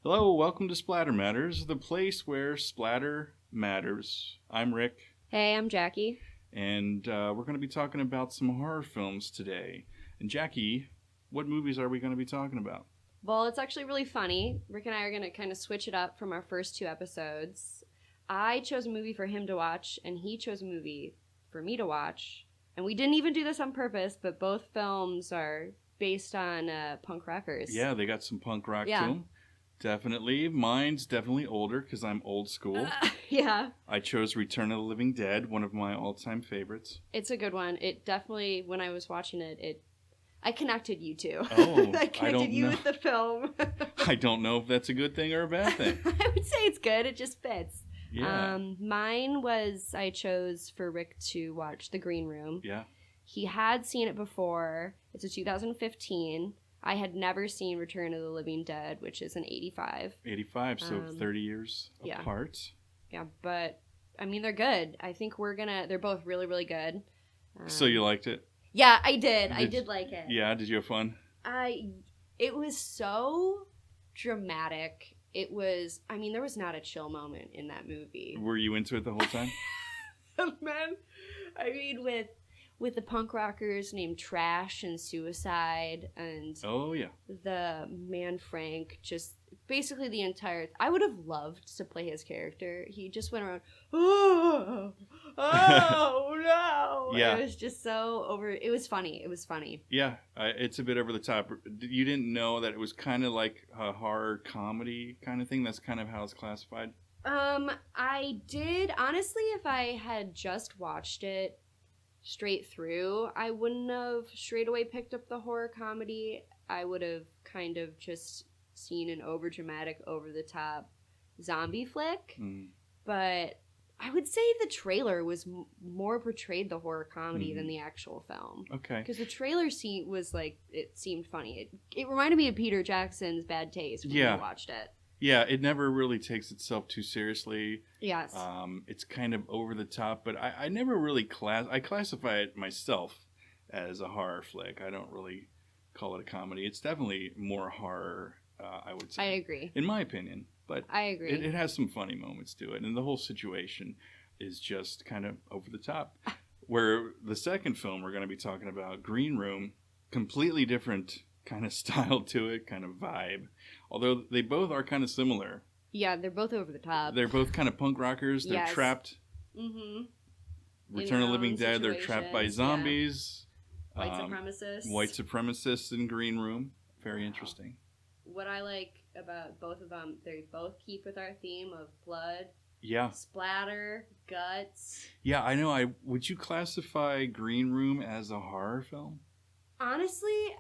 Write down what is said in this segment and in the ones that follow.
Hello, welcome to Splatter Matters, the place where splatter matters. I'm Rick, Hey, I'm Jackie. and we're going to be talking about some horror films today. And Jackie, what movies are we going to be talking about? Well, it's actually really funny. Rick and I are going to kind of switch it up from our first two episodes. I chose a movie for him to watch, and he chose a movie for me to watch. And we didn't even do this on purpose, but both films are based on punk rockers. Yeah, they got some punk rock to Yeah. them. Definitely. Mine's definitely older because I'm old school. Yeah. I chose Return of the Living Dead, one of my all-time favorites. It's a good one. It definitely, when I was watching it, I connected you two. Oh, I connected you with the film. I don't know if that's a good thing or a bad thing. I would say it's good. It just fits. Yeah. Mine was I chose for Rick to watch The Green Room. Yeah. He had seen it before. It's a 2015. I had never seen Return of the Living Dead, which is an 85. 85, so 30 years apart. Yeah, but I mean they're good. I think they're both really, really good. So you liked it? Yeah, I did. I did like it. Yeah, did you have fun? It was so dramatic. There was not a chill moment in that movie. Were you into it the whole time? Man, I mean, with the punk rockers named Trash and Suicide, and oh yeah, the man Frank, just basically the entire. I would have loved to play his character. He just went around, oh no. Yeah, it was just so over. It was funny. It was funny. Yeah, it's a bit over the top. You didn't know that it was kind of like a horror comedy kind of thing. That's kind of how it's classified. I did honestly. If I had just watched it straight through, I wouldn't have straight away picked up the horror comedy. I would have kind of just seen an overdramatic, over the top zombie flick. But I would say the trailer was more portrayed the horror comedy than the actual film. Okay. Because the trailer scene was like, it seemed funny. It reminded me of Peter Jackson's Bad Taste when we watched it. Yeah, it never really takes itself too seriously. Yes. It's kind of over the top, but I never really I classify it myself as a horror flick. I don't really call it a comedy. It's definitely more horror, I would say. I agree. In my opinion. But I agree. It has some funny moments to it, and the whole situation is just kind of over the top. Where the second film we're going to be talking about, Green Room, completely different kind of style to it, kind of vibe. Although they both are kind of similar. Yeah, they're both over the top. They're both kind of punk rockers. They're trapped. Mm-hmm. Return of the Living Dead, they're trapped by zombies. Yeah. White supremacists in Green Room. Very interesting. What I like about both of them, they both keep with our theme of blood. Yeah. Splatter, guts. Yeah, I know. Would you classify Green Room as a horror film? Honestly,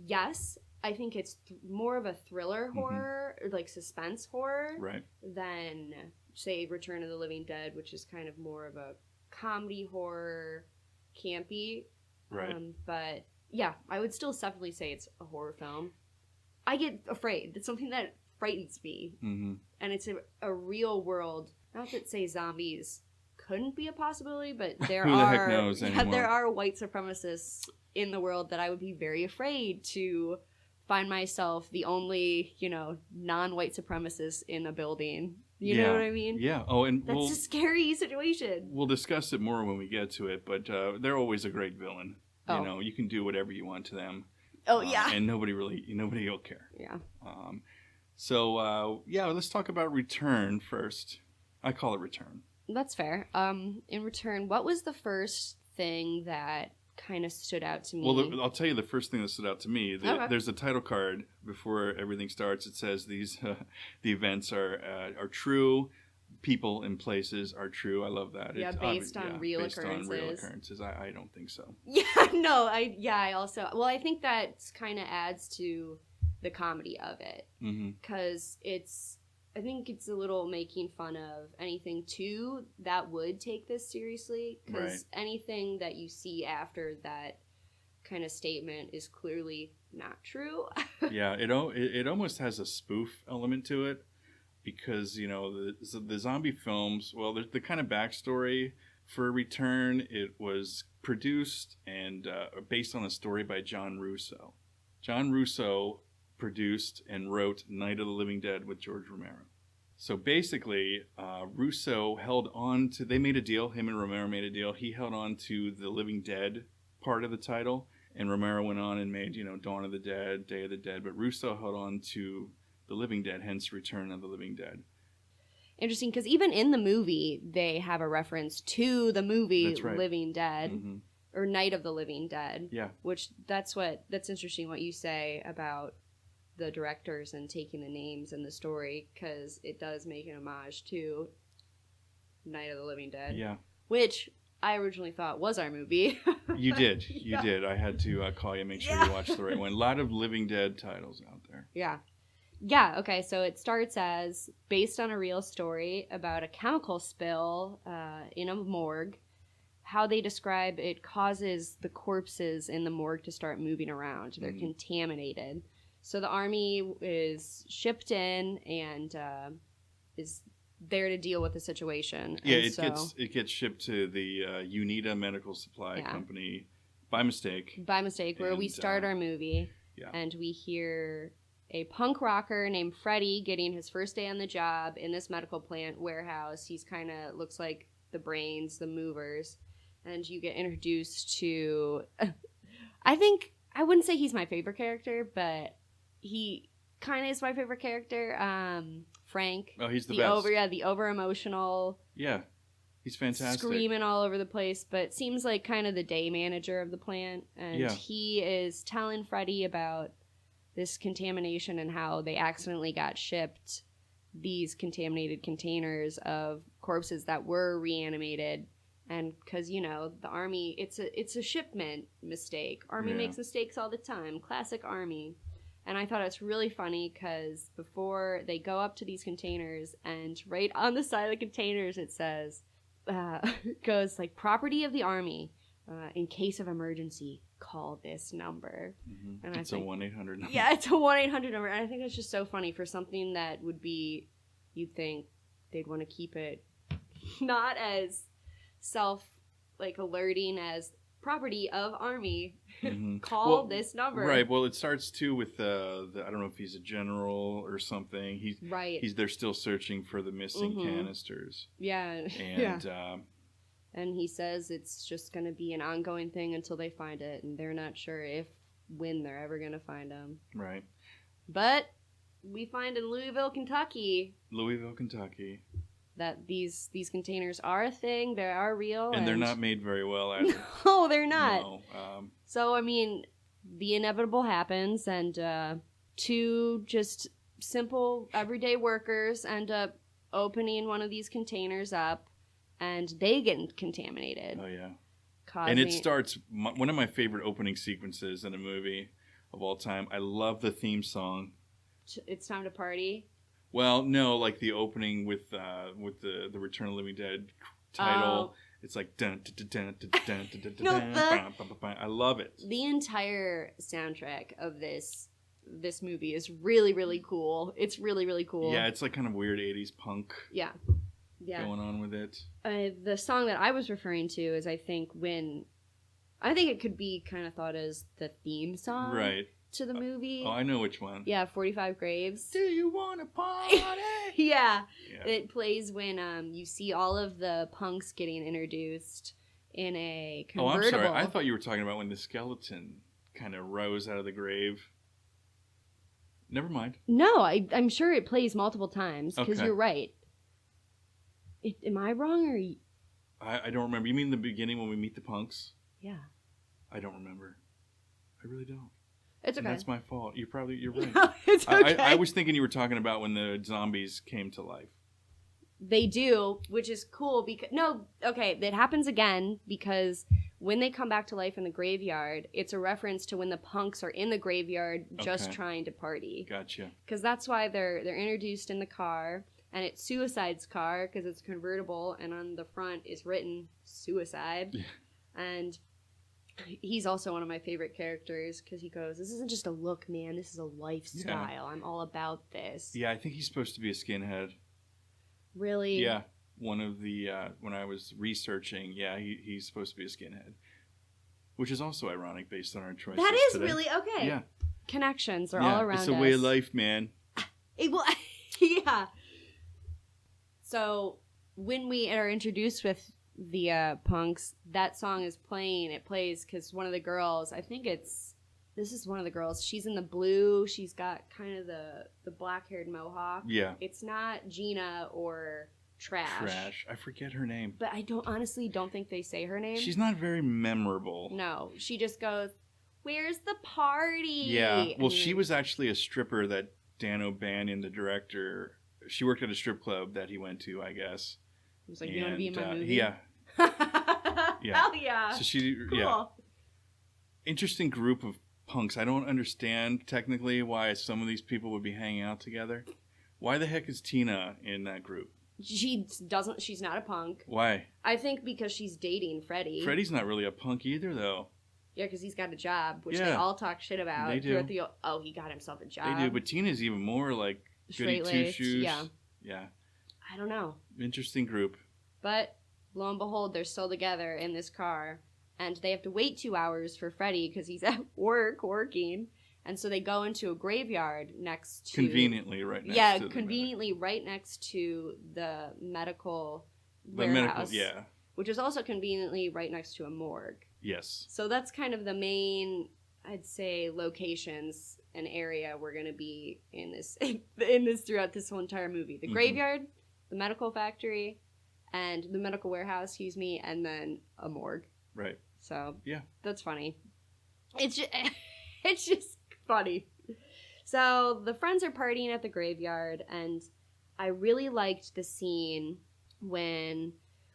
yes. I think it's more of a thriller horror, or like suspense horror, than, say, Return of the Living Dead, which is kind of more of a comedy horror, campy. Right. But yeah, I would still definitely say it's a horror film. I get afraid. It's something that frightens me. Mm-hmm. And it's a real world. Not that, say, zombies couldn't be a possibility, but there Who the heck knows anymore? There are white supremacists in the world that I would be very afraid to find myself the only, non-white supremacist in a building. You know what I mean? Yeah. Oh, and that's a scary situation. We'll discuss it more when we get to it, but they're always a great villain. Oh. You can do whatever you want to them. Oh, yeah. And nobody will care. Yeah. So let's talk about Return first. I call it Return. That's fair. In Return, what was the first thing that kind of stood out to me? Well, I'll tell you the first thing that stood out to me. There's a title card before everything starts. It says these the events are true. People and places are true. I love that. Yeah, it's based on real occurrences. On real occurrences. I don't think so. Yeah, no. I also. Well, I think that kind of adds to the comedy of it because I think it's a little making fun of anything too that would take this seriously, because anything that you see after that kind of statement is clearly not true. Yeah, it almost has a spoof element to it, because the zombie films. Well, the kind of backstory for Return, it was produced and based on a story by John Russo. John Russo produced, and wrote Night of the Living Dead with George Romero. So basically, Russo held on to, they made a deal, him and Romero made a deal. He held on to the Living Dead part of the title, and Romero went on and made, Dawn of the Dead, Day of the Dead, but Russo held on to the Living Dead, hence Return of the Living Dead. Interesting, because even in the movie, they have a reference to the movie That's right. Living Dead, Mm-hmm. or Night of the Living Dead. Yeah. Which, that's interesting what you say about the directors and taking the names in the story, because it does make an homage to Night of the Living Dead. Yeah. Which I originally thought was our movie. You did. You did. I had to call you, make sure you watched the right one. A lot of Living Dead titles out there. Yeah. Yeah, okay, so it starts as based on a real story about a chemical spill in a morgue. How they describe it causes the corpses in the morgue to start moving around. They're contaminated. So the army is shipped in and is there to deal with the situation. Yeah, and it gets shipped to the UNITA Medical Supply Company by mistake. By mistake, where we start our movie. Yeah. And we hear a punk rocker named Freddie getting his first day on the job in this medical plant warehouse. He's kind of looks like the brains, the movers. And you get introduced to, I wouldn't say he's my favorite character, but he kind of is my favorite character. Frank. Oh, he's the best. The over emotional. Yeah, he's fantastic. Screaming all over the place, but seems like kind of the day manager of the plant. And he is telling Freddie about this contamination and how they accidentally got shipped these contaminated containers of corpses that were reanimated. And because, the Army, it's a shipment mistake. Army makes mistakes all the time. Classic Army. And I thought it's really funny because before they go up to these containers, and right on the side of the containers it says, goes like, property of the Army. In case of emergency, call this number. Mm-hmm. And it's a 1-800 number. Yeah, it's a 1-800 number. And I think that's just so funny for something that would be, you'd think they'd want to keep it not as alerting as property of Army. Mm-hmm. Call this number. Right. Well, it starts too with I don't know if he's a general or something. They're still searching for the missing canisters. Yeah. And and he says it's just going to be an ongoing thing until they find it, and they're not sure when they're ever going to find them. Right. But we find in Louisville, Kentucky, that these containers are a thing. They are real. And they're not made very well either. No, they're not. No. So, I mean, the inevitable happens, and two just simple everyday workers end up opening one of these containers up, and they get contaminated. Oh, yeah. And it starts, one of my favorite opening sequences in a movie of all time. I love the theme song. It's Time to Party? Well, no, like the opening with the Return of the Living Dead title. It's like dun dun dun dun dun dun dun dun. I love it. The entire soundtrack of this movie is really, really cool. It's really, really cool. Yeah, it's like kind of weird 80s punk. Yeah. Going on with it. The song that I was referring to is I think it could be kind of thought as the theme song to the movie. I know which one. Yeah, 45 Graves. Do you want to party? Yeah. It plays when you see all of the punks getting introduced in a convertible. Oh, I'm sorry. I thought you were talking about when the skeleton kind of rose out of the grave. Never mind. No, I'm sure it plays multiple times because you're right. Am I wrong or? I don't remember. You mean the beginning when we meet the punks? Yeah. I don't remember. I really don't. It's okay. And that's my fault. You're right. No, it's okay. I was thinking you were talking about when the zombies came to life. They do, which is cool because that happens again because when they come back to life in the graveyard, it's a reference to when the punks are in the graveyard just trying to party. Gotcha. Because that's why they're introduced in the car. And it's Suicide's car because it's convertible, and on the front is written Suicide. Yeah. And he's also one of my favorite characters because he goes, "This isn't just a look, man. This is a lifestyle. Yeah. I'm all about this." Yeah, I think he's supposed to be a skinhead. Really? Yeah. One of the when I was researching, he's supposed to be a skinhead, which is also ironic based on our choices. That is today. Really okay. Yeah. connections are all around us. It's a way of life, man. Yeah. So when we are introduced with the punks, that song is playing. It plays because one of the girls, this is one of the girls. She's in the blue. She's got kind of the black-haired mohawk. Yeah. It's not Gina or Trash. I forget her name. But I honestly don't think they say her name. She's not very memorable. No. She just goes, "Where's the party?" Yeah. Well, she was actually a stripper that Dan O'Bannon, the director, she worked at a strip club that he went to, I guess. He was like, "You want to be in my movie?" Yeah. Yeah. Hell yeah. So she, cool. Interesting group of punks. I don't understand technically why some of these people would be hanging out together. Why the heck is Tina in that group? She's not a punk. Why? I think because she's dating Freddie. Freddie's not really a punk either, though. Yeah, because he's got a job, which they all talk shit about. They do. He got himself a job. They do, but Tina's even more like goody two-shoes. Yeah. Yeah. I don't know. Interesting group. But lo and behold, they're still together in this car. And they have to wait 2 hours for Freddie because he's at work working. And so they go into a graveyard next to... Conveniently right next to right next to the medical warehouse. Which is also conveniently right next to a morgue. Yes. So that's kind of the main, I'd say, locations and area we're going to be in this throughout this whole entire movie. The graveyard, the medical factory, and the medical warehouse, and then a morgue. Right. So, yeah. That's funny. It's just funny. So, the friends are partying at the graveyard, and I really liked the scene when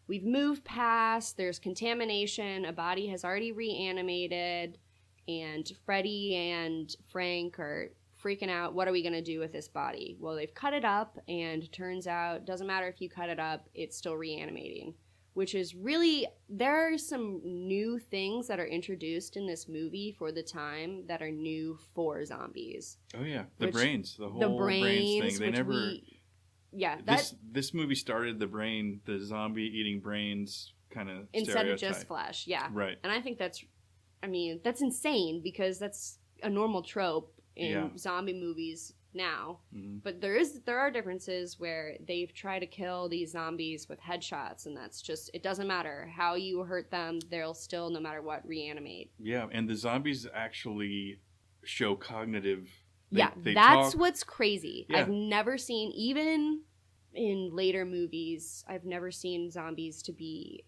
we've moved past, there's contamination, a body has already reanimated, and Freddie and Frank are freaking out. What are we going to do with this body? Well, they've cut it up, and turns out, doesn't matter if you cut it up, it's still reanimating. Which is really, there are some new things that are introduced in this movie for the time that are new for zombies. Oh yeah, the brains, the whole brains thing. They never... This movie started the zombie eating brains kind of instead of just flesh, yeah. Right. And I think that's insane because that's a normal trope in zombie movies now. Mm-hmm. But there are differences where they've tried to kill these zombies with headshots, and that's just, it doesn't matter how you hurt them, they'll still, no matter what, reanimate. Yeah, and the zombies actually show cognitive... They that's talk. What's crazy. Yeah. I've never seen, even in later movies, I've never seen zombies to be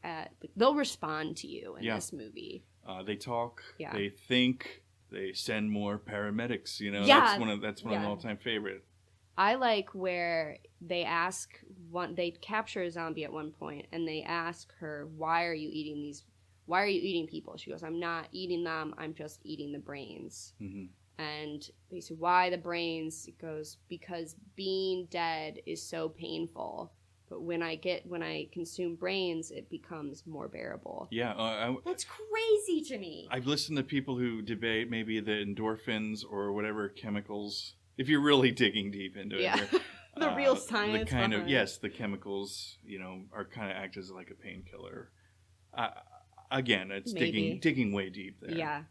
they'll respond to you in this movie. They talk, they think, they send more paramedics, that's one of my all-time favorite. I like where they capture a zombie at one point, and they ask her, why are you eating people? She goes, I'm not eating them, I'm just eating the brains. Mm-hmm. And they say, why the brains? It goes, because being dead is so painful. But when I consume brains, it becomes more bearable. Yeah. That's crazy to me. I've listened to people who debate maybe the endorphins or whatever chemicals, if you're really digging deep into it. Here, the real science. The chemicals, are kind of act as like a painkiller. Again, it's digging way deep there. Yeah.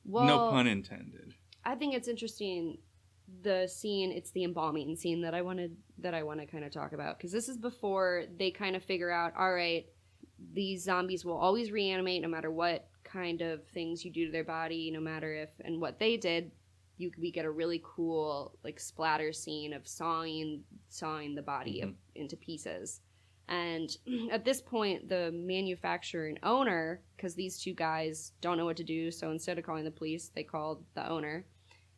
Well, no pun intended. I think it's interesting, the scene, it's the embalming scene that I want to kind of talk about, because this is before they kind of figure out, all right, these zombies will always reanimate no matter what kind of things you do to their body, no matter if, and what they did, we get a really cool like splatter scene of sawing the body into pieces. And at this point, the manufacturer and owner, because these two guys don't know what to do, so instead of calling the police, they called the owner.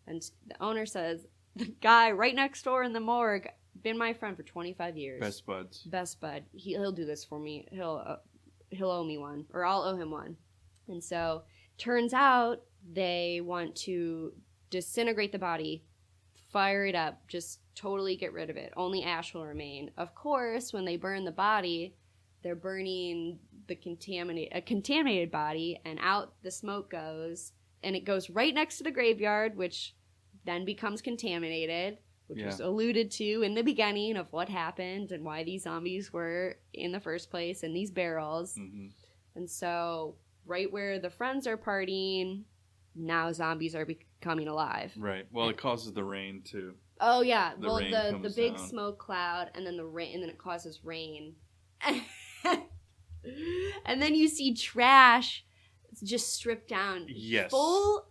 And the owner says, the guy right next door in the morgue, been my friend for 25 years. Best buds. Best bud. He'll do this for me. He'll owe me one, or I'll owe him one. And so, turns out they want to disintegrate the body, fire it up, just totally get rid of it. Only ash will remain. Of course, when they burn the body, they're burning a contaminated body, and out the smoke goes, and it goes right next to the graveyard, which then becomes contaminated, which was alluded to in the beginning of what happened and why these zombies were in the first place in these barrels. Mm-hmm. And so, right where the friends are partying, now zombies are coming alive. Right. Well, it causes the rain too. Oh yeah. The Well, rain the comes big down. smoke cloud, and then the rain, and then it causes rain, and then you see Trash just stripped down. Yes. Full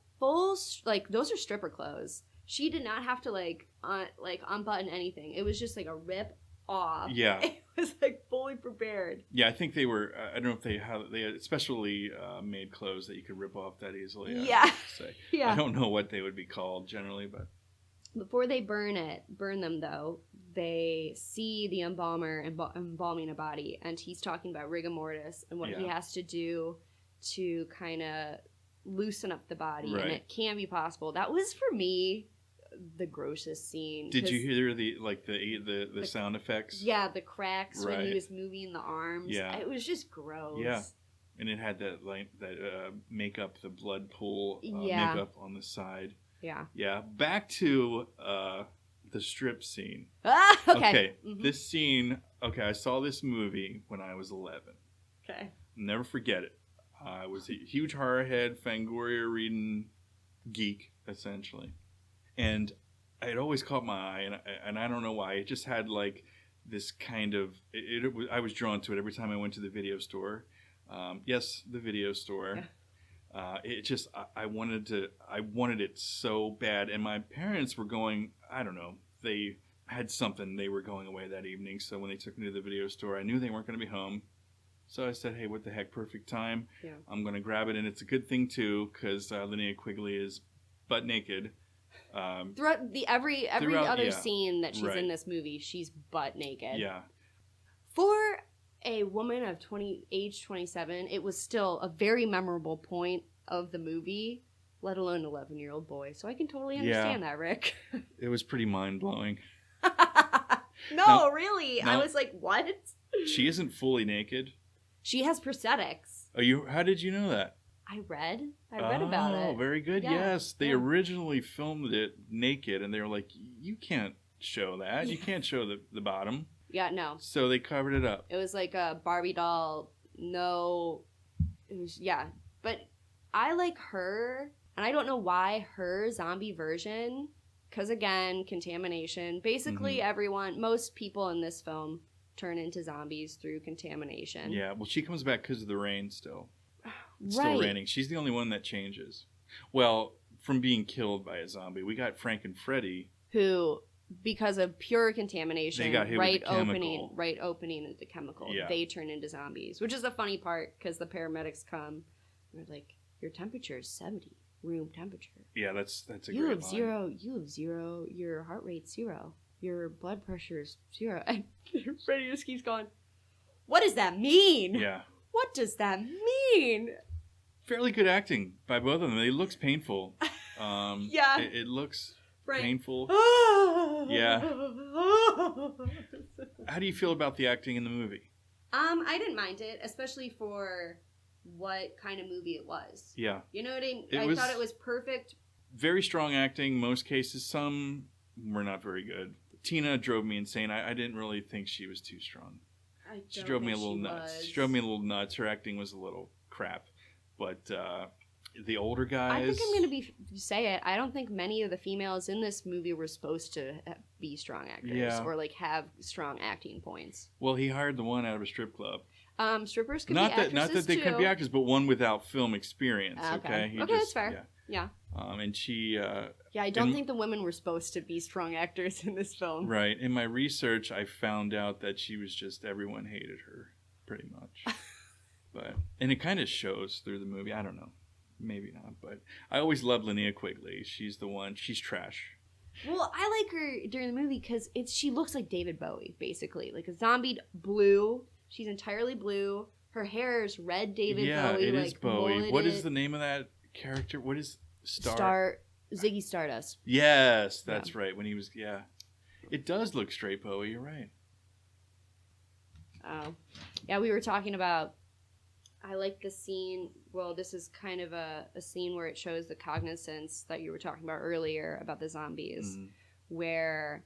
like those are stripper clothes. She did not have to unbutton anything. It was just like a rip off. Yeah. It was like fully prepared. Yeah, I think they were. I don't know if they had specially made clothes that you could rip off that easily. Yeah. I would say. Yeah. I don't know what they would be called generally, but Before they burn them though, they see the embalmer embalming a body, and he's talking about rigor mortis and what he has to do to kind of loosen up the body, right. and it can be possible. That was for me the grossest scene. Did you hear the sound effects? Yeah, the cracks when he Right. was moving the arms. Yeah. It was just gross. Yeah. And it had that makeup, the blood pool Yeah. makeup on the side. Yeah. Yeah. Back to the strip scene. Ah, okay. Mhm. This scene. Okay, I saw this movie when I was 11. Okay. I'll never forget it. I was a huge horror head, Fangoria reading geek, essentially. And it always caught my eye, and I don't know why. It just had like this kind of I was drawn to it every time I went to the video store. Yes, the video store. It just I wanted it so bad, and my parents were going. I don't know. They had something. They were going away that evening, so when they took me to the video store, I knew they weren't going to be home. So I said, "Hey, what the heck? Perfect time. Yeah. I'm going to grab it, and it's a good thing too, because Linnea Quigley is butt naked." Throughout every other yeah. scene that she's Right. in this movie, she's butt naked. Yeah. For a woman of age 27, it was still a very memorable point of the movie, let alone an 11-year-old boy. So I can totally understand that, Rick. It was pretty mind blowing. No, really. no. I was like, what? She isn't fully naked. She has prosthetics. How did you know that? I read about it. Oh, very good. Yeah. Yes. They originally filmed it naked, and they were like, you can't show that. You can't show the bottom. Yeah, no. So they covered it up. It was like a Barbie doll. No. It was, yeah. But I like her, and I don't know why her zombie version, because again, contamination. Basically, most people in this film turn into zombies through contamination. Yeah. Well, she comes back because of the rain still. It's still raining. She's the only one that changes. Well, from being killed by a zombie, we got Frank and Freddy, who, because of pure contamination, they got hit with the chemical. opening into chemical, Yeah. they turn into zombies. Which is the funny part, because the paramedics come, and they're like, "Your temperature is 70, room temperature. Yeah, that's a You great have line. zero. You have 0. Your heart rate's 0. Your blood pressure is 0." And Freddy just keeps going, "What does that mean? Yeah. What does that mean?" Fairly good acting by both of them. It looks painful. Yeah. It looks Frank. painful. Yeah. How do you feel about the acting in the movie? I didn't mind it, especially for what kind of movie it was. Yeah. You know what I mean? I thought it was perfect. Very strong acting, most cases. Some were not very good. Tina drove me insane. I didn't really think she was too strong. She drove me a little nuts. She drove me a little nuts. Her acting was a little crap. But the older guys... I think I'm going to say it. I don't think many of the females in this movie were supposed to be strong actors or like have strong acting points. Well, he hired the one out of a strip club. Strippers could be actresses Not that they too. could be actors, but one without film experience. Okay, He that's fair. Yeah. And she... yeah, I don't think the women were supposed to be strong actors in this film. Right. In my research, I found out that she was just... Everyone hated her, pretty much. And it kind of shows through the movie. I don't know. Maybe not. But I always loved Linnea Quigley. She's the one. She's trash. Well, I like her during the movie because she looks like David Bowie, basically. Like a zombie blue. She's entirely blue. Her hair is red David Bowie. Yeah, it is Bowie. Mulleted. What is the name of that character? What is Ziggy Stardust. Yes, that's right. When he was, it does look straight Bowie. You're right. Oh, yeah. We were talking about. I like the scene. Well, this is kind of a scene where it shows the cognizance that you were talking about earlier about the zombies, where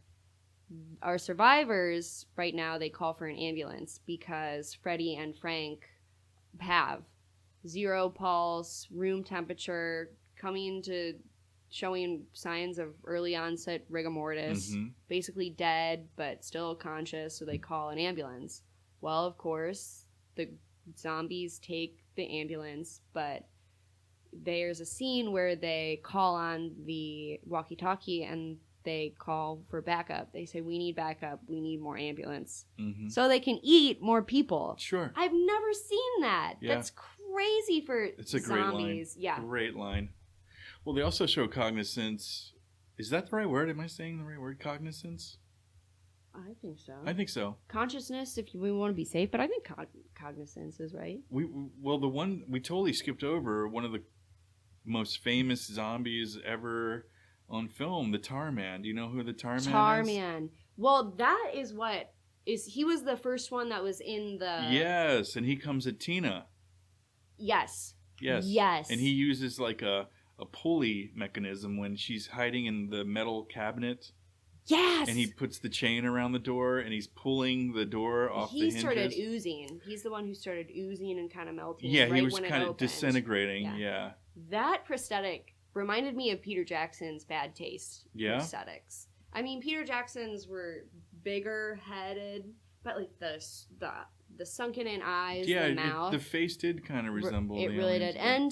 our survivors right now, they call for an ambulance because Freddy and Frank have 0 pulse, room temperature, coming to showing signs of early onset rigor mortis, basically dead but still conscious, so they call an ambulance. Well, of course, the zombies take the ambulance, but there's a scene where they call on the walkie-talkie and they call for backup. They say, we need backup. We need more ambulance. So they can eat more people. Sure. I've never seen that. Yeah. That's crazy for it's a zombies. Great line. Yeah. Great line. Well, they also show cognizance. Is that the right word? Am I saying the right word? Cognizance? I think so. I think so. Consciousness, if we want to be safe, but I think cognizance is right. The one we totally skipped over, one of the most famous zombies ever on film, the Tar Man. Do you know who the Tar Man is? Tar Man. Well, that is what is. He was the first one that was in the. Yes, and he comes at Tina. Yes. Yes. Yes. And he uses like a pulley mechanism when she's hiding in the metal cabinet. Yes. And he puts the chain around the door and he's pulling the door off the hinges. He started oozing. He's the one who started oozing and kind of melting. Yeah, right he was when kind of disintegrating. Yeah. That prosthetic reminded me of Peter Jackson's Bad Taste prosthetics. I mean, Peter Jackson's were bigger headed, but like the sunken in eyes, the mouth. The face did kind of resemble it really did. And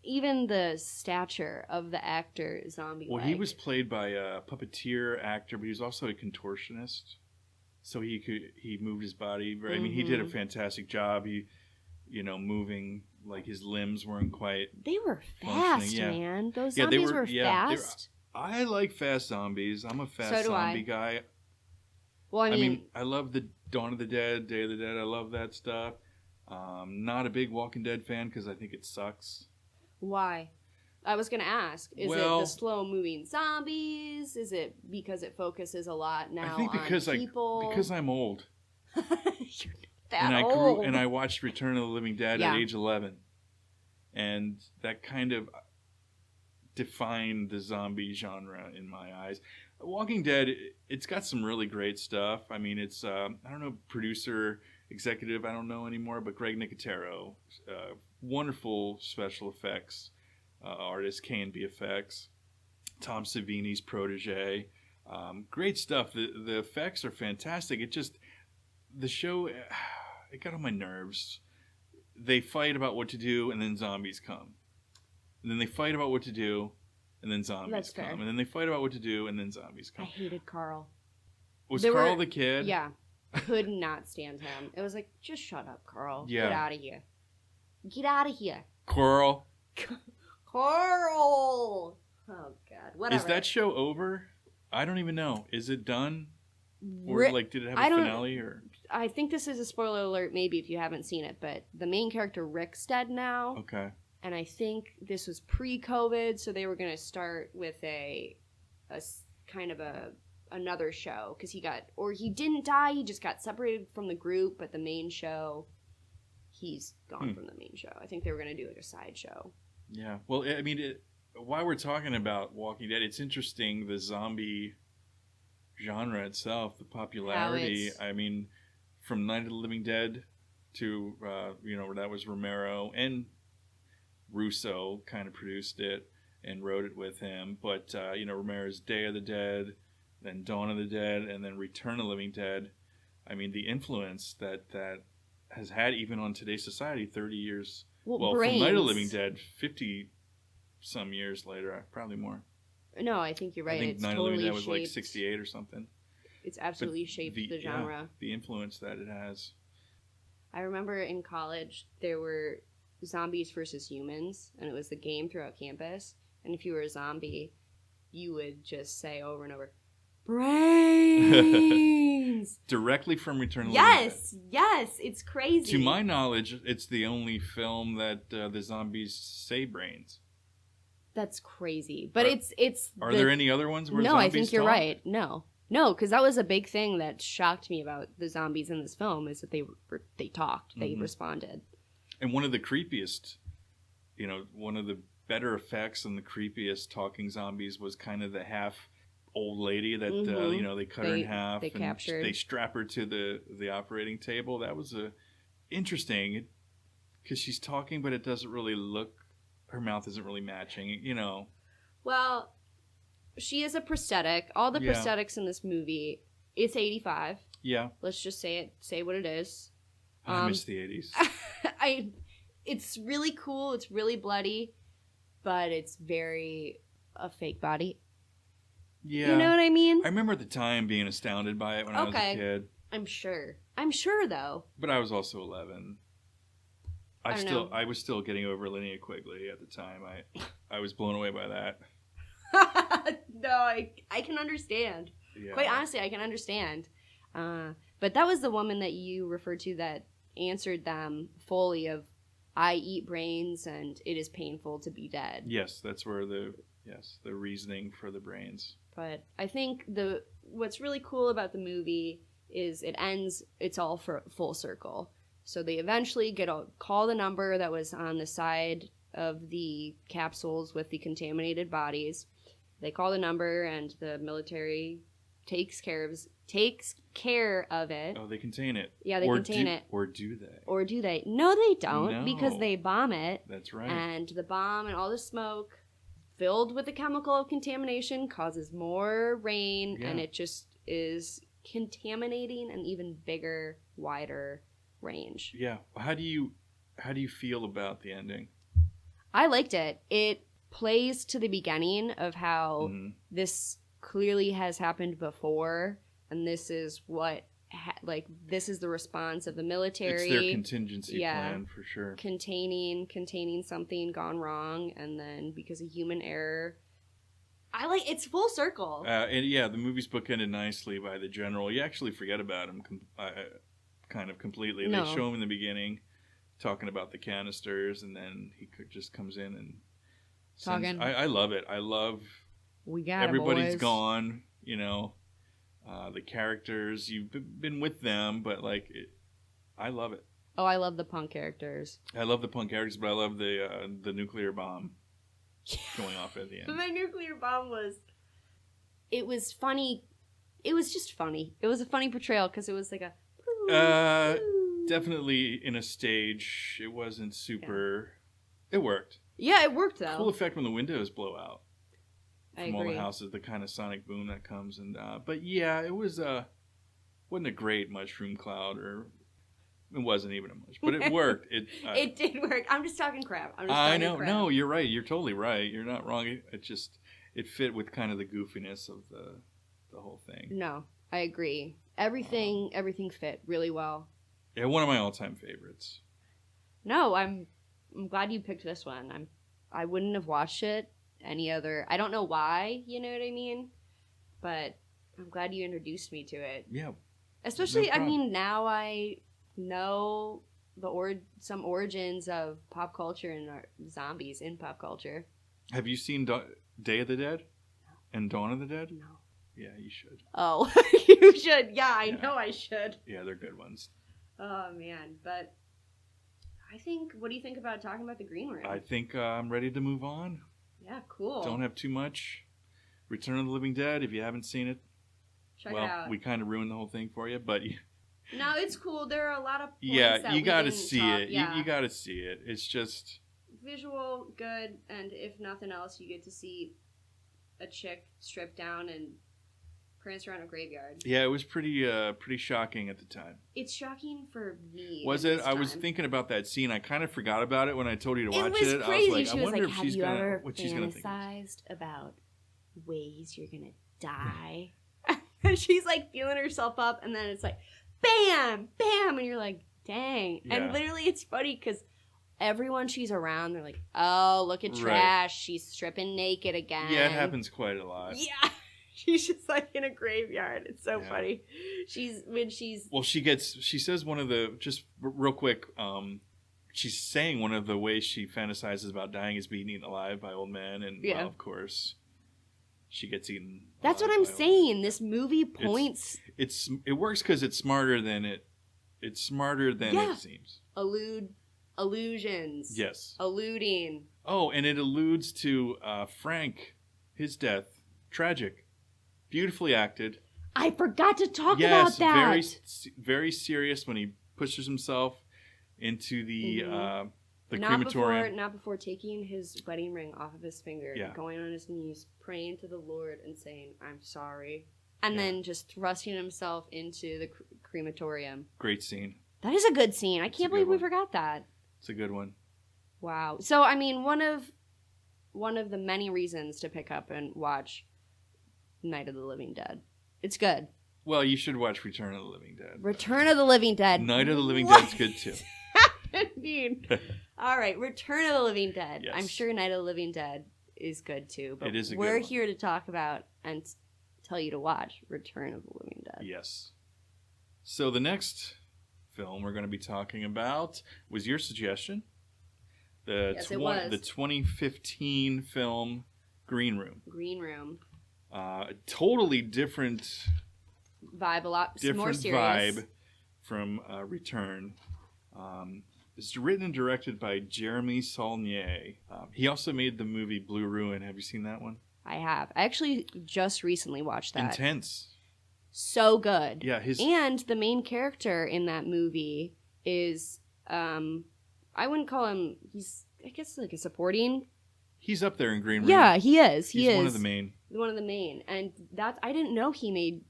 even the stature of the actor zombie. Well, he was played by a puppeteer actor, but he was also a contortionist. So he moved his body. I mean, he did a fantastic job. He, moving, like his limbs weren't quite. They were fast, man. Those zombies were fast. I like fast zombies. I'm a fast zombie guy. Well, I mean, I love the Dawn of the Dead, Day of the Dead. I love that stuff. Not a big Walking Dead fan because I think it sucks. Why? I was going to ask. Is it the slow-moving zombies? Is it because it focuses a lot now on people? Because I'm old. You're that old. And I watched Return of the Living Dead at age 11. And that kind of defined the zombie genre in my eyes. Walking Dead, it's got some really great stuff. I mean, it's, I don't know, producer, executive, I don't know anymore, but Greg Nicotero, wonderful special effects artist, K&B Effects, Tom Savini's protege. Great stuff. The effects are fantastic. The show, it got on my nerves. They fight about what to do, and then zombies come. And then they fight about what to do, and then zombies come. Fair. And then they fight about what to do, and then zombies come. I hated Carl. Was Carl the kid? Yeah. Could not stand him. It was like, just shut up, Carl. Yeah. Get out of here. Get out of here. Carl. Carl. Oh, God. Whatever. Is that show over? I don't even know. Is it done? Or did it have a finale? Or I think this is a spoiler alert, maybe if you haven't seen it, but the main character Rick's dead now. Okay. And I think this was pre-COVID, so they were going to start with a kind of another show because he didn't die, he just got separated from the group, but the main show, he's gone from the main show. I think they were going to do like a side show. Yeah. Well, I mean, while we're talking about Walking Dead, it's interesting the zombie genre itself, the popularity. I mean, from Night of the Living Dead to, where that was Romero and Russo kind of produced it and wrote it with him. But, Romero's Day of the Dead, then Dawn of the Dead, and then Return of the Living Dead. I mean, the influence that has had even on today's society 30 years. Well, from Night of the Living Dead, 50-some years later, probably more. No, I think you're right. I think Night of the Living Dead was like 68 or something. It's absolutely shaped the genre. Yeah, the influence that it has. I remember in college, there were zombies versus humans, and it was the game throughout campus. And if you were a zombie, you would just say over and over, brains! Directly from Return of the Living Dead. Yes, it's crazy. To my knowledge, it's the only film that the zombies say brains. That's crazy. But Are there any other ones where no, zombies I think you're right. No, because that was a big thing that shocked me about the zombies in this film is that they talked, they responded. And one of the creepiest, one of the better effects and the creepiest talking zombies was kind of the half old lady that they cut her in half and captured. They strap her to the operating table. That was interesting because she's talking, but it doesn't really look. Her mouth isn't really matching. Well, she is a prosthetic. All the Yeah. prosthetics in this movie, it's 85. Yeah. Let's just say what it is. I miss the 80s. It's really cool. It's really bloody, but it's very a fake body. Yeah. You know what I mean? I remember at the time being astounded by it when I was a kid. I'm sure, though. But I was also 11. I was still getting over Linnea Quigley at the time. I was blown away by that. No, I can understand. Yeah. Quite honestly, I can understand. But that was the woman that you referred to that answered them fully of, I eat brains and it is painful to be dead. Yes, that's where the reasoning for the brains. But I think what's really cool about the movie is it's all for full circle. So they eventually call the number that was on the side of the capsules with the contaminated bodies. They call the number and the military takes care of it. Oh, they contain it. Yeah, they contain it. Or do they? Or do they? No, they don't, No. because they bomb it. That's right. And the bomb and all the smoke filled with the chemical of contamination causes more rain, and it just is contaminating an even bigger, wider range. Yeah. How do you feel about the ending? I liked it. It plays to the beginning of how this clearly has happened before, and this is what this is the response of the military. It's their contingency plan for sure. Containing something gone wrong, and then because of human error, it's full circle. And yeah, the movie's bookended nicely by the general. You actually forget about him kind of completely. No. They show him in the beginning talking about the canisters, and then he just comes in and talking. I love it. I love we got everybody's it, boys. gone. You know, the characters, you've been with them, but I love it. Oh, I love the punk characters. I love the punk characters, but I love the nuclear bomb going off at the end. The nuclear bomb it was funny. It was just funny. It was a funny portrayal because it was like a... Definitely in a stage. It wasn't super... Yeah. It worked. Yeah, it worked though. Cool effect when the windows blow out. From all agree. the houses, the kind of sonic boom that comes. But yeah, it wasn't a great mushroom cloud, or it wasn't even a mushroom, but it worked. It did work. I'm just talking crap. I know. Crap. No, you're right. You're totally right. You're not wrong. It fit with kind of the goofiness of the whole thing. No, I agree. Everything fit really well. Yeah, one of my all-time favorites. No, I'm glad you picked this one. I wouldn't have watched it any other. I don't know why, you know what I mean? But I'm glad you introduced me to it. Yeah. Especially, no problem. now I know some origins of pop culture and zombies in pop culture. Have you seen Day of the Dead? No. And Dawn of the Dead? No. Yeah, you should. Oh, you should. Yeah, I know I should. Yeah, they're good ones. Oh, man. But what do you think about talking about the Green Room? I think I'm ready to move on. Yeah, cool. Don't have too much. Return of the Living Dead, if you haven't seen it. Check it out. We kind of ruined the whole thing for you, but... No, it's cool. There are a lot of points that you got to didn't see talk. it. Yeah. You got to see it. It's just... Visual, good, and if nothing else, you get to see a chick stripped down and prance around a graveyard. Yeah, it was pretty shocking at the time. It's shocking for me. Was it? I was thinking about that scene. I kind of forgot about it when I told you to watch it. It was crazy. I was like, I wonder if have she's you gonna ever what she's gonna think. fantasized about ways you're gonna die? And she's like feeling herself up, and then it's like, bam, bam, and you're like, dang. Yeah. And literally, it's funny because everyone she's around, they're like, oh, look at trash. Right. She's stripping naked again. Yeah, it happens quite a lot. Yeah. She's just like in a graveyard. It's so funny. Well, she says one of the, just real quick, she's saying one of the ways she fantasizes about dying is being eaten alive by old men, and well, of course, she gets eaten. That's what I'm saying. This movie points. It works because it's smarter than it seems. Illusions. Yes. Alluding. Oh, and it alludes to Frank, his death. Tragic. Beautifully acted. I forgot to talk about that. Very, very serious when he pushes himself into the The not crematorium. not before taking his wedding ring off of his finger, Yeah. going on his knees, praying to the Lord and saying, "I'm sorry," and Yeah. then just thrusting himself into the crematorium. Great scene. That is a good scene. I It's a can't good believe we one. forgot that. It's a good one. Wow. So I mean, one of the many reasons to pick up and watch Night of the Living Dead. It's good. Well, you should watch Return of the Living Dead. Return of the Living Dead. Night of the Living What? Dead's good too. Dude. All right, Return of the Living Dead. Yes. I'm sure Night of the Living Dead is good too. But It is a good we're one. here to talk about and tell you to watch Return of the Living Dead. Yes. So the next film we're going to be talking about was your suggestion. Yes, it was. The 2015 film Green Room. Green Room. Totally different Vibe, a lot more different serious. vibe from Return. It's written and directed by Jeremy Saulnier. He also made the movie Blue Ruin. Have you seen that one? I have. I actually just recently watched that. Intense. So good. Yeah, And the main character in that movie is, I wouldn't call him, I guess like a supporting. he's up there in Green Room. Yeah, he is. He's one of the main. One of the main. And I didn't know he made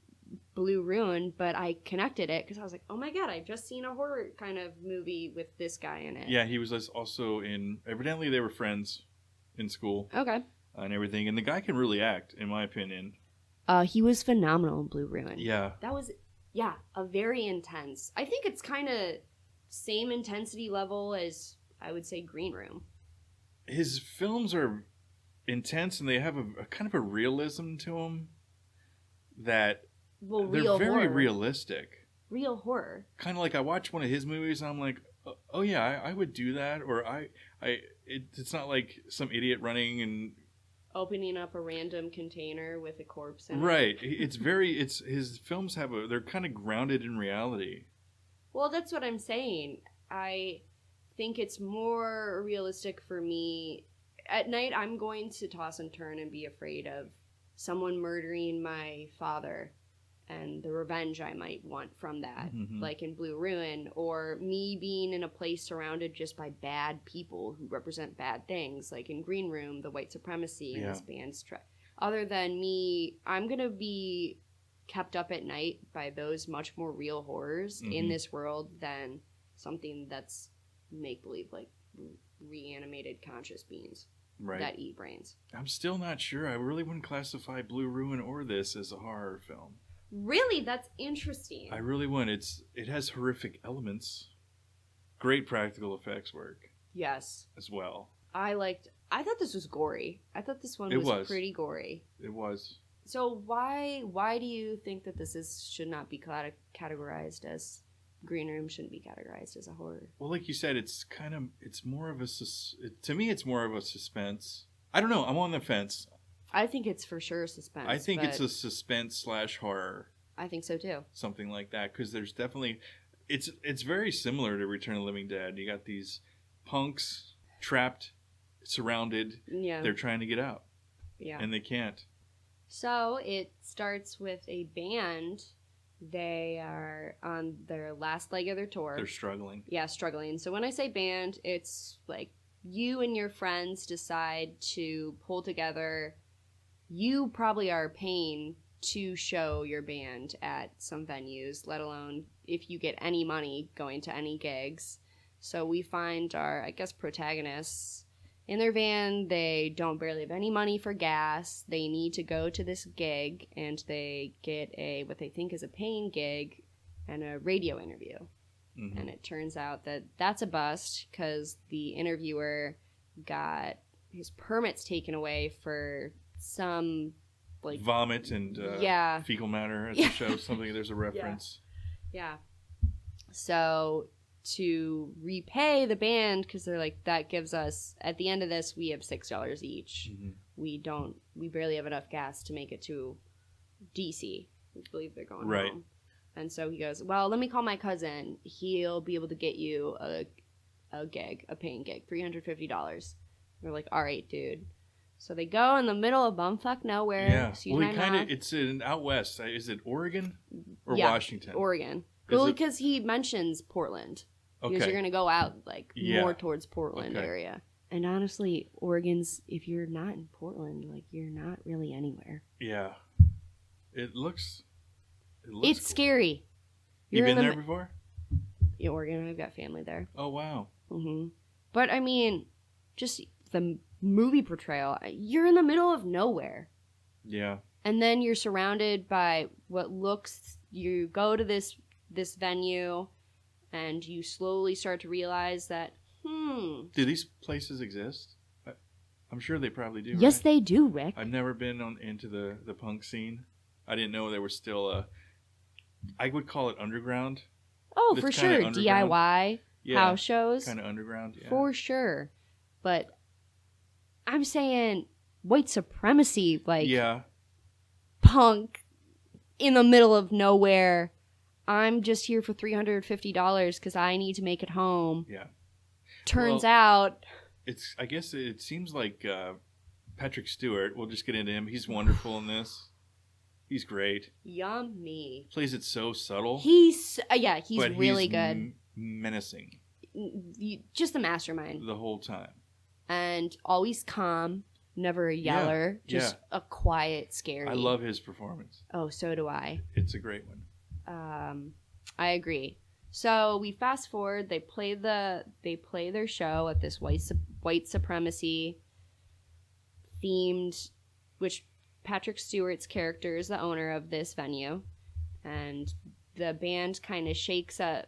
Blue Ruin, but I connected it because I was like, oh my god, I've just seen a horror kind of movie with this guy in it. Yeah, he was also in. Evidently, they were friends in school Okay. and everything. And the guy can really act, in my opinion. He was phenomenal in Blue Ruin. Yeah. That was, a very intense. I think it's kind of same intensity level as, I would say, Green Room. His films are intense, and they have a kind of a realism to them that Well, they're real very horror. realistic. Real horror. Kind of like I watch one of his movies, and I'm like, oh yeah, I would do that. Or it's not like some idiot running and Opening up a random container with a corpse in it. right. It's his films they're kind of grounded in reality. Well, that's what I'm saying. I think it's more realistic for me. At night, I'm going to toss and turn and be afraid of someone murdering my father and the revenge I might want from that, Mhm. like in Blue Ruin, or me being in a place surrounded just by bad people who represent bad things, like in Green Room, the white supremacy in this band's Other than me, I'm going to be kept up at night by those much more real horrors in Mhm. this world than something that's make-believe, like reanimated conscious beings Right. that eat brains. I'm still not sure. I really wouldn't classify Blue Ruin or this as a horror film. Really? That's interesting. I really wouldn't. It has horrific elements. Great practical effects work Yes. as well. I thought this was gory. I thought this one It was was. pretty gory. It was. So why do you think that should not be categorized as Green Room shouldn't be categorized as a horror? Well, like you said, it's more of a to me it's more of a suspense. I don't know. I'm on the fence. I think it's for sure suspense. I think it's but a suspense / horror, I think so too. something like that. Because there's definitely, it's very similar to Return of the Living Dead. You got these punks trapped, surrounded. Yeah. They're trying to get out, Yeah. and they can't. So it starts with a band. They are on their last leg of their tour. They're struggling. Yeah, struggling. So when I say band, it's like you and your friends decide to pull together. You probably are paying to show your band at some venues, let alone if you get any money going to any gigs. So we find our, I guess, protagonists in their van. They don't barely have any money for gas. They need to go to this gig, and they get what they think is a paying gig and a radio interview. Mm-hmm. And it turns out that that's a bust because the interviewer got his permits taken away for some like vomit and yeah. fecal matter at Yeah. the show. Something there's a reference. Yeah. So to repay the band, because they're like, that gives us, at the end of this, we have $6 each. Mhm. We barely have enough gas to make it to DC. I believe they're going Right. home. And so he goes, well, let me call my cousin. He'll be able to get you a gig, a paying gig, $350. We're like, all right, dude. So they go in the middle of bumfuck nowhere. Yeah. Excuse Well, my math. it's in out west. Is it Oregon or Yeah, Washington? Oregon. Is Well, it- because he mentions Portland. Okay. Because you're going to go out, like, Yeah. more towards Portland Okay. area. And honestly, Oregon's, if you're not in Portland, like, you're not really anywhere. Yeah. It looks It's cool. scary. You been there before? In Oregon, I've got family there. Oh, wow. But, I mean, just the movie portrayal, you're in the middle of nowhere. Yeah. And then you're surrounded by you go to this venue, and you slowly start to realize that, Do these places exist? I'm sure they probably do. Yes, right? they do, Rick. I've never been into the punk scene. I didn't know there was still I would call it underground. Oh, It's for kinda sure. underground. DIY house shows. Kind of underground, yeah. For sure. But I'm saying white supremacy, like, Yeah. punk in the middle of nowhere. I'm just here for $350 because I need to make it home. Yeah. Turns out, I guess it seems like Patrick Stewart. We'll just get into him. He's wonderful in this. He's great. yummy. Plays it so subtle. He's but really he's good. Menacing Just the mastermind. the whole time. And always calm, never a yeller, just a quiet, scary. I love his performance. Oh, so do I. It's a great one. I agree. So we fast forward. They play their show at this white supremacy themed, which Patrick Stewart's character is the owner of this venue, and the band kind of shakes up.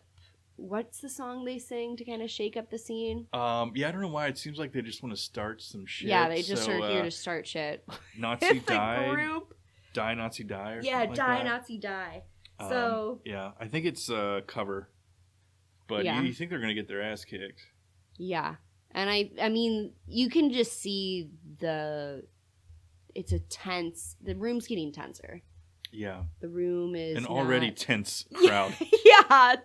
What's the song they sing to kind of shake up the scene? I don't know why. It seems like they just want to start some shit. Yeah, they just are here to start shit. Nazi It's a died. group. Die Nazi die. Or Yeah, something like die that. Nazi die. So yeah, I think it's a cover, but Yeah. you think they're gonna get their ass kicked? yeah, and I mean, you can just see it's a tense. The room's getting tenser. Yeah, The room is an already not- tense crowd. yeah.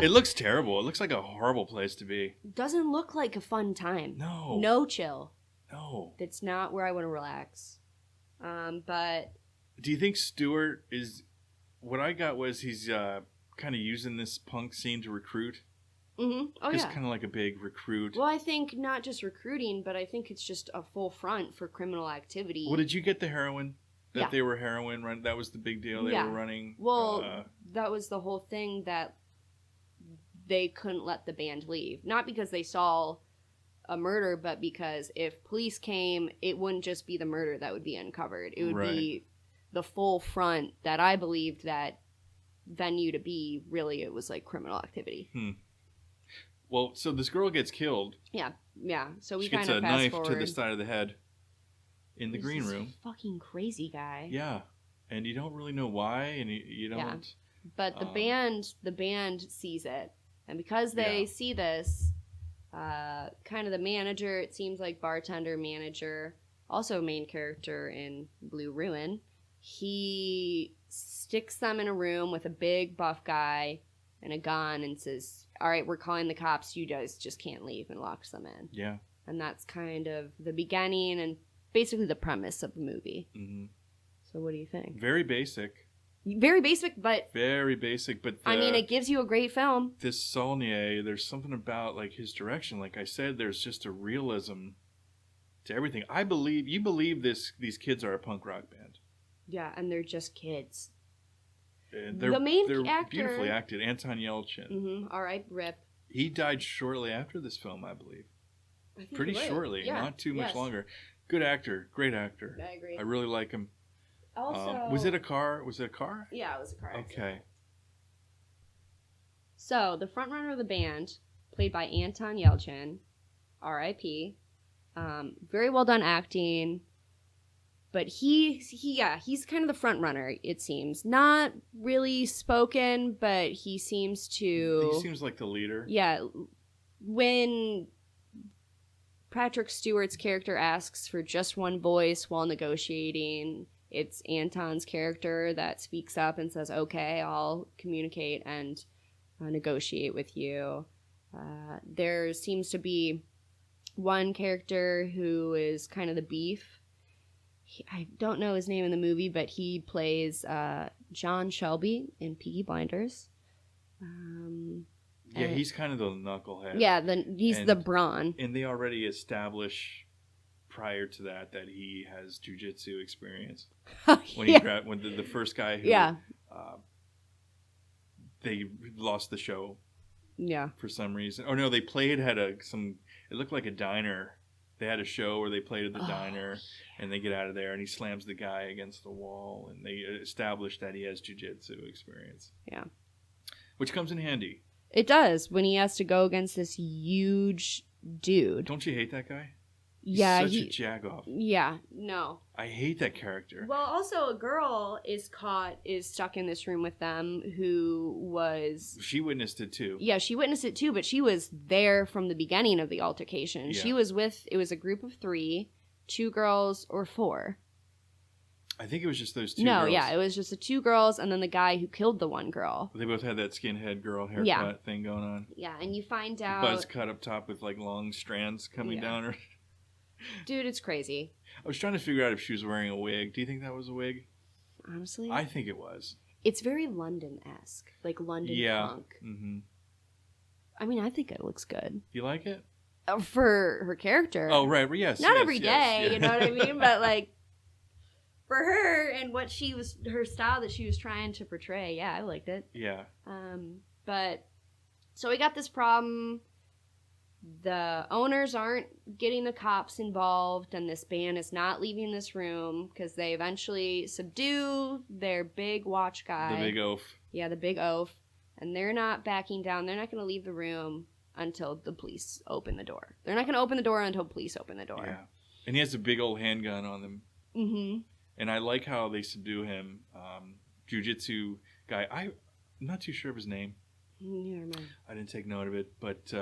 It looks terrible. It looks like a horrible place to be. Doesn't look like a fun time. No, chill. no. That's not where I want to relax. But Do you think Stewart is? What I got was he's kind of using this punk scene to recruit. oh It's yeah. kind of like a big recruit. Well, I think not just recruiting, but I think it's just a full front for criminal activity. Well, did you get the heroin? That Yeah. they were heroin run. That was the big deal. They Yeah. were running. Well, that was the whole thing, that they couldn't let the band leave. Not because they saw a murder, but because if police came, it wouldn't just be the murder that would be uncovered. It would be the full front that I believed that venue to be. Really, it was like criminal activity. Well, so this girl gets killed. Yeah. So we She gets kind a of fast knife forward. to the side of the head in the There's green this room. Fucking crazy guy. Yeah, and you don't really know why, and you don't. Yeah. But the band sees it, and because they Yeah. see this, kind of the manager, it seems like bartender manager, also main character in Blue Ruin, he sticks them in a room with a big buff guy and a gun and says, "All right, we're calling the cops. You guys just can't leave," and locks them in. Yeah. And that's kind of the beginning and basically the premise of the movie. Mm-hmm. So what do you think? Very basic. Very basic, but Very basic, but I mean, it gives you a great film. this Saulnier, there's something about like his direction. Like I said, there's just a realism to everything. You believe these kids are a punk rock band. Yeah, and they're just kids. And The main they're actor- beautifully acted. Anton Yelchin. Mm-hmm. All right, Rip. He died shortly after this film, I believe. I think Pretty you're right. shortly, Yeah. not too much Yes. longer. Good actor, great actor. I agree. I really like him. Also, Was it a car? Was it a car? Yeah, it was a car accident. Okay. So the front runner of the band, played by Anton Yelchin, R.I.P. Very well done acting, but he's kind of the front runner. It seems not really spoken, but he seems to. He seems like the leader. Yeah, when Patrick Stewart's character asks for just one voice while negotiating, it's Anton's character that speaks up and says, "Okay, I'll communicate and negotiate with you." There seems to be one character who is kind of the beef. I don't know his name in the movie, but he plays John Shelby in Peaky Blinders. Yeah, he's kind of the knucklehead. Yeah, he's the brawn. And they already establish prior to that he has jujitsu experience. When when the first guy who they lost the show. Yeah. For some reason. Oh no, they played it looked like a diner. They had a show where they played at the diner and they get out of there and he slams the guy against the wall and they establish that he has jiu-jitsu experience. Yeah. Which comes in handy. It does when he has to go against this huge dude. Don't you hate that guy? Yeah, he's such a jagoff. Yeah, no. I hate that character. Well, also a girl is stuck in this room with them She witnessed it too. Yeah, she witnessed it too, but she was there from the beginning of the altercation. Yeah. It was a group of 3, 2 girls or 4. I think it was just those 2 girls. No, yeah, it was just the 2 girls and then the guy who killed the one girl. They both had that skinhead girl haircut thing going on. Yeah, and you find out... Buzz cut up top with like long strands coming down her... Dude, it's crazy. I was trying to figure out if she was wearing a wig. Do you think that was a wig? Honestly? I think it was. It's very London-esque. Like London punk. Mm-hmm. I mean, I think it looks good. You like it? For her character. Oh, right. Yes. Not every day, you know what I mean? But like, for her and her style that she was trying to portray, yeah, I liked it. Yeah. But, so we got this problem. The owners aren't getting the cops involved, and this band is not leaving this room because they eventually subdue their big watch guy. The big oaf. Yeah, the big oaf. And they're not backing down. They're not going to leave the room until the police open the door. They're not going to open the door until police open the door. Yeah. And he has a big old handgun on them. Mm-hmm. And I like how they subdue him. Jiu-jitsu guy. I'm not too sure of his name. Never mind. I didn't take note of it, but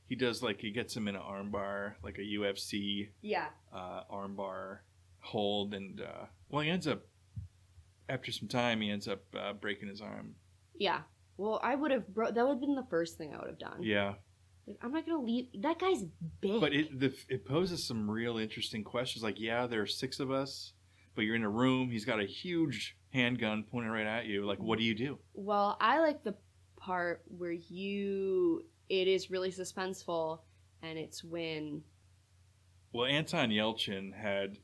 he does he gets him in an armbar, like a UFC armbar hold, and he ends up after some time he ends up breaking his arm. Yeah. Well, that would have been the first thing I would have done. Yeah. I'm not gonna leave. That guy's big. But it poses some real interesting questions. Like, yeah, there are 6 of us, but you're in a room. He's got a huge handgun pointing right at you. Like, what do you do? Well, I like the part where it is really suspenseful, and it's when Anton Yelchin had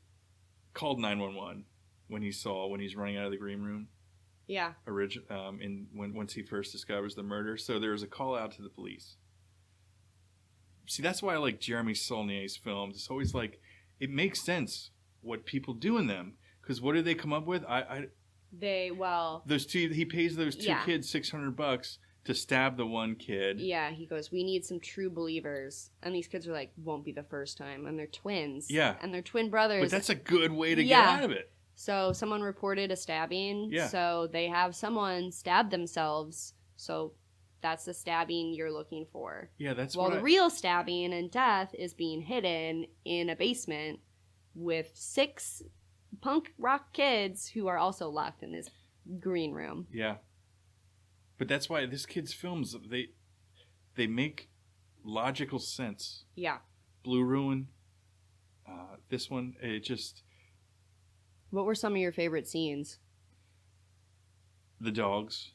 called 911 when he's running out of the green room. Yeah. Once he first discovers the murder, so there was a call out to the police. See, that's why I like Jeremy Saulnier's films. It's always it makes sense what people do in them, because what did they come up with? He pays those 2 kids $600 to stab the one kid. Yeah, he goes, we need some true believers. And these kids are won't be the first time. And they're twins. Yeah. And they're twin brothers. But that's a good way to get out of it. So someone reported a stabbing. Yeah. So they have someone stab themselves. So that's the stabbing you're looking for. Yeah, that's the real stabbing and death is being hidden in a basement with 6 punk rock kids who are also locked in this green room. Yeah. But that's why this kid's films, they make logical sense. Yeah. Blue Ruin, this one, it just... What were some of your favorite scenes? The dogs.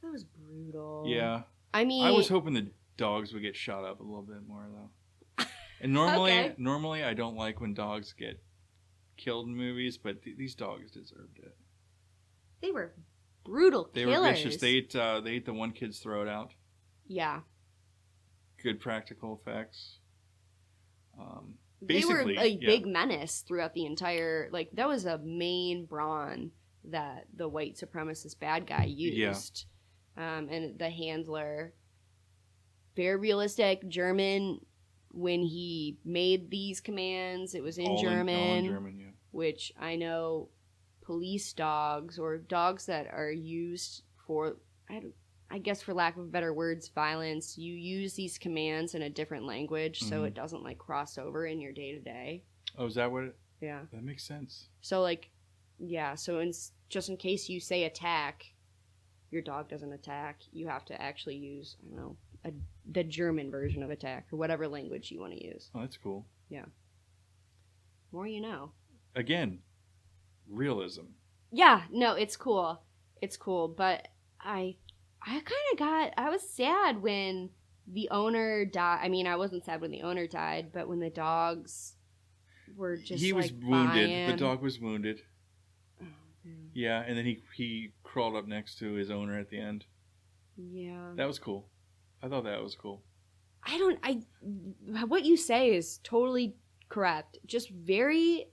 That was brutal. Yeah. I mean... I was hoping the dogs would get shot up a little bit more, though. And normally I don't like when dogs get killed in movies, but these dogs deserved it. They were... brutal killers. They were vicious. They ate the one kid's throat out. Yeah. Good practical effects. They were a big menace throughout the entire... that was a main brawn that the white supremacist bad guy used. Yeah. And the handler. Very realistic. German. When he made these commands, it was in German. All in German, yeah. Which I know... police dogs or dogs that are used for, I guess for lack of better words, violence, you use these commands in a different language so it doesn't cross over in your day-to-day. Oh, is that what it... Yeah. That makes sense. So just in case you say attack, your dog doesn't attack, you have to actually use, I don't know, the German version of attack or whatever language you want to use. Oh, that's cool. Yeah. More you know. Again, realism. Yeah, no, it's cool. It's cool, but I I was sad when the owner died. I mean, I wasn't sad when the owner died, but when the dogs were just he was like wounded. buying. The dog was wounded. Oh, man. Yeah, and then he crawled up next to his owner at the end. Yeah. That was cool. I thought that was cool. What you say is totally correct. Just very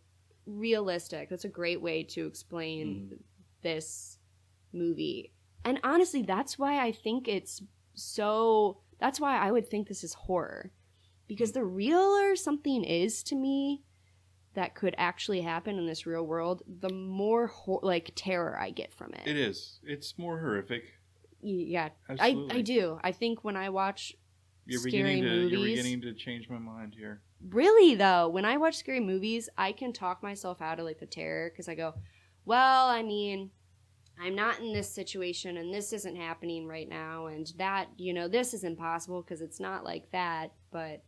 realistic. That's a great way to explain this movie. And honestly, that's why I think that's why I would think this is horror. Because the realer something is to me that could actually happen in this real world, the more terror I get from it. It is. It's more horrific. Yeah, Absolutely. I do. I think when I watch scary movies, you're beginning to change my mind here. Really though, when I watch scary movies, I can talk myself out of like the terror because I go, well, I mean, I'm not in this situation and this isn't happening right now, and that, this is impossible because it's not like that, but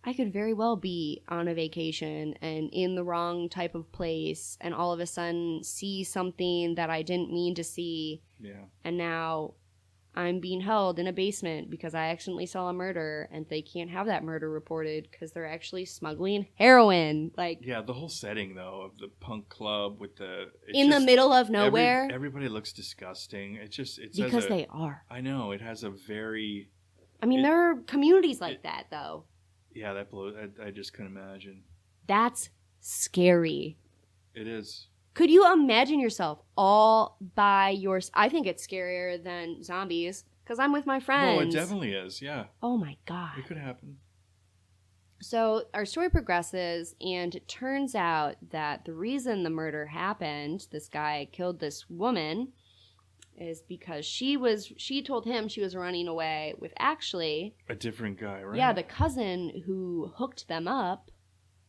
I could very well be on a vacation and in the wrong type of place and all of a sudden see something that I didn't mean to see. Yeah. And now I'm being held in a basement because I accidentally saw a murder and they can't have that murder reported because they're actually smuggling heroin. Yeah, the whole setting, though, of the punk club with the middle of nowhere. Everybody looks disgusting. It's because they are. I know. It has a very... I mean, there are communities like that, though. Yeah, that blows. I just couldn't imagine. That's scary. It is. Could you imagine yourself all by yourself? I think it's scarier than zombies because I'm with my friends. Oh, it definitely is, yeah. Oh my God. It could happen. So our story progresses, and it turns out that the reason the murder happened, this guy killed this woman, is because she told him she was running away with actually a different guy, right? Yeah, the cousin who hooked them up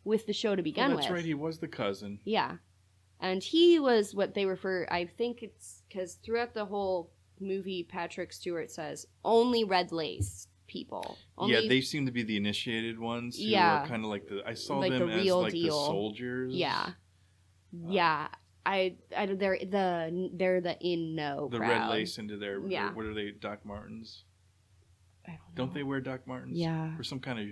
with the show to begin with. That's right, he was the cousin. Yeah. And he was what they refer, I think it's because throughout the whole movie, Patrick Stewart says, only red lace people. Yeah, they seem to be the initiated ones. Who are kind of like I saw like them the as real like deal. the soldiers. Yeah. Yeah. They're the in know the crowd. Red lace into their, yeah. What are they, Doc Martens? I don't know. Don't they wear Doc Martens? Yeah. Or some kind of,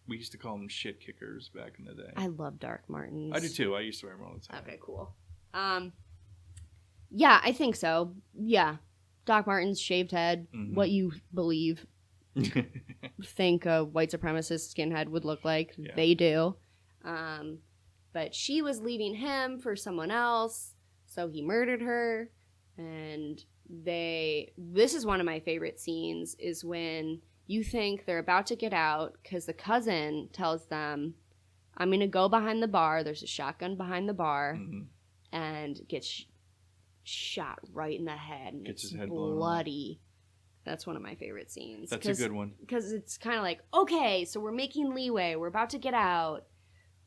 we used to call them shit kickers back in the day. I love Doc Martens. I do too. I used to wear them all the time. Okay, cool. Yeah, I think so. Yeah. Doc Martens, shaved head, what you believe. Think a white supremacist skinhead would look like. Yeah. They do. But she was leaving him for someone else, so he murdered her. And this is one of my favorite scenes, is when you think they're about to get out because the cousin tells them, I'm going to go behind the bar. There's a shotgun behind the bar. And gets shot right in the head. And gets it's his head bloody. That's one of my favorite scenes. That's a good one. Because it's kind of like, okay, so we're making leeway. We're about to get out.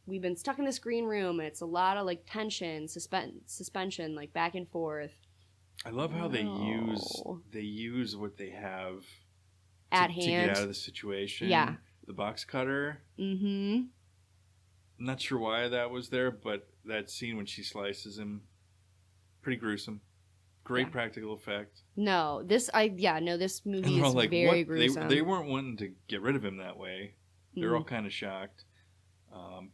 We've been stuck in this green room, and it's a lot of like tension, suspension, like back and forth. I love how they use what they have at hand to get out of the situation. Yeah, the box cutter. Mm-hmm. I'm not sure why that was there, but that scene when she slices him, pretty gruesome. Great practical effect. No, this movie is like, very gruesome. They weren't wanting to get rid of him that way. They're all kind of shocked.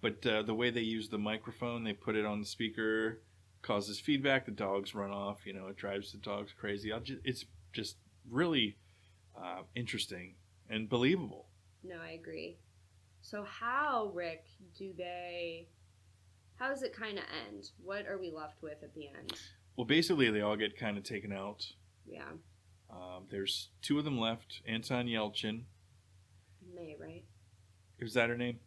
But the way they use the microphone, they put it on the speaker, causes feedback. The dogs run off. It drives the dogs crazy. It's just really interesting and believable. No, I agree. So how, Rick, how does it kind of end? What are we left with at the end? Well, basically, they all get kind of taken out. Yeah. There's two of them left. Anton Yelchin. May, right? Was that her name?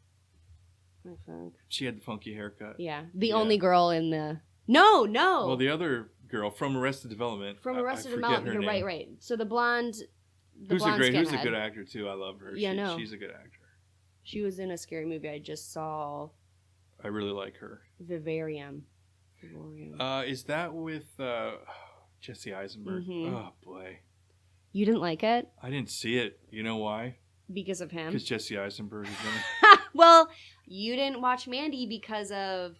I think. She had the funky haircut. Yeah. The only girl in the... No! Well, the other girl from Arrested Development. From Arrested Development. You're right. So the blonde... Who's a good actor, too. I love her. Yeah, She's a good actor. She was in a scary movie I just saw. I really like her. Vivarium. Is that with Jesse Eisenberg? Oh, boy. You didn't like it? I didn't see it. You know why? Because of him? Because Jesse Eisenberg is in it. Well, you didn't watch Mandy because of...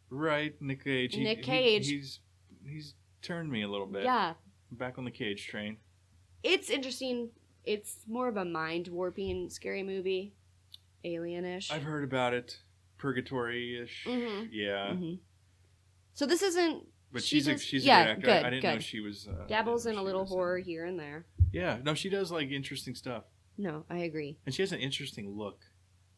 Right, Nick Cage. Nick Cage. He's turned me a little bit. Yeah. I'm back on the Cage train. It's interesting. It's more of a mind-warping scary movie. Alien-ish. I've heard about it. Purgatory-ish. Mm-hmm. Yeah. Mm-hmm. So this isn't... But she's a great actor. Good, I didn't good. know she was... Dabbles in a little horror here and there. Yeah. No, she does, like, interesting stuff. No, I agree. And she has an interesting look.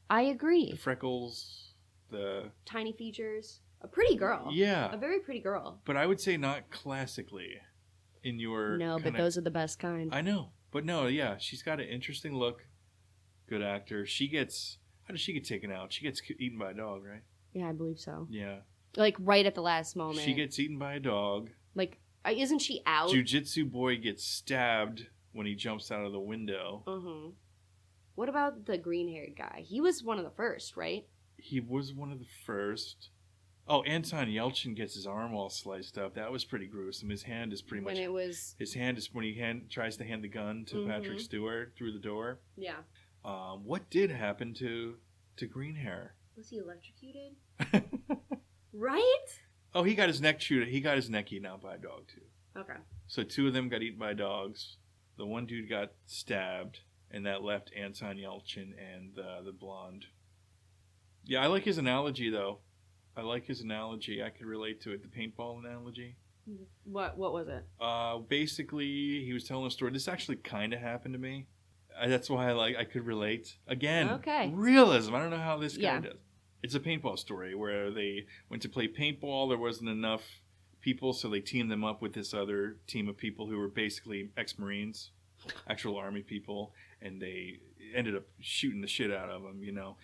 I agree. The freckles, the... Tiny features. A pretty girl. Yeah. A very pretty girl. But I would say not classically in your... No, but those are the best kind. I know. But no, yeah. She's got an interesting look. Good actor. She gets... How does she get taken out? She gets eaten by a dog, right? Yeah, I believe so. Yeah. Like, right at the last moment. She gets eaten by a dog. Like, isn't she out? Jiu-Jitsu boy gets stabbed when he jumps out of the window. Mm-hmm. What about the green-haired guy? He was one of the first, right? He was one of the first. Oh, Anton Yelchin gets his arm all sliced up. That was pretty gruesome. His hand is pretty much... When it was... His hand is when he tries to hand the gun to Patrick Stewart through the door. Yeah. What did happen to Greenhair? Was he electrocuted? Right? Oh, he got his neck chewed. He got his neck eaten out by a dog, too. Okay. So 2 of them got eaten by dogs. The one dude got stabbed, and that left Anton Yelchin and the blonde. Yeah, I like his analogy, though. I could relate to it. The paintball analogy. What was it? Basically, he was telling a story. This actually kind of happened to me. That's why I could relate. Again, okay. Realism. I don't know how this guy Yeah. does. It's a paintball story where they went to play paintball. There wasn't enough people, so they teamed them up with this other team of people who were basically ex-Marines, actual Army people, and they ended up shooting the shit out of them, you know.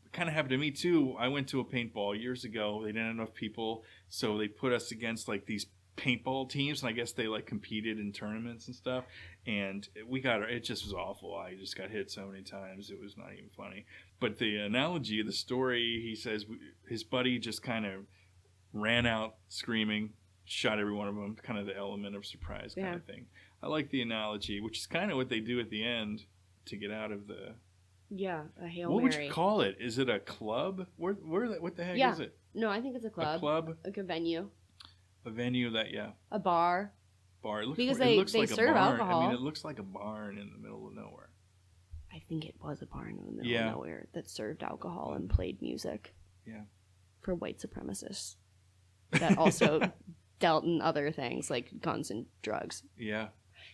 It kind of happened to me, too. I went to a paintball years ago. They didn't have enough people, so they put us against, like, these paintball teams, and I guess they, like, competed in tournaments and stuff, and it just was awful. I just got hit so many times, it was not even funny. But the analogy of the story, he says his buddy just kind of ran out screaming, shot every one of them, kind of the element of surprise kind of thing. I like the analogy, which is kind of what they do at the end to get out of the... Yeah, a Hail What Mary. would you call it? Is it a club? What the heck is it? No, I think it's a club. A club? Like a venue. A venue that, A bar. Bar. It looks, Because it looks they like serve a barn. alcohol. I mean, it looks like a barn in the middle of nowhere. I think it was a barn in the middle of nowhere that served alcohol and played music. Yeah. For white supremacists. That also dealt in other things like guns and drugs. Yeah.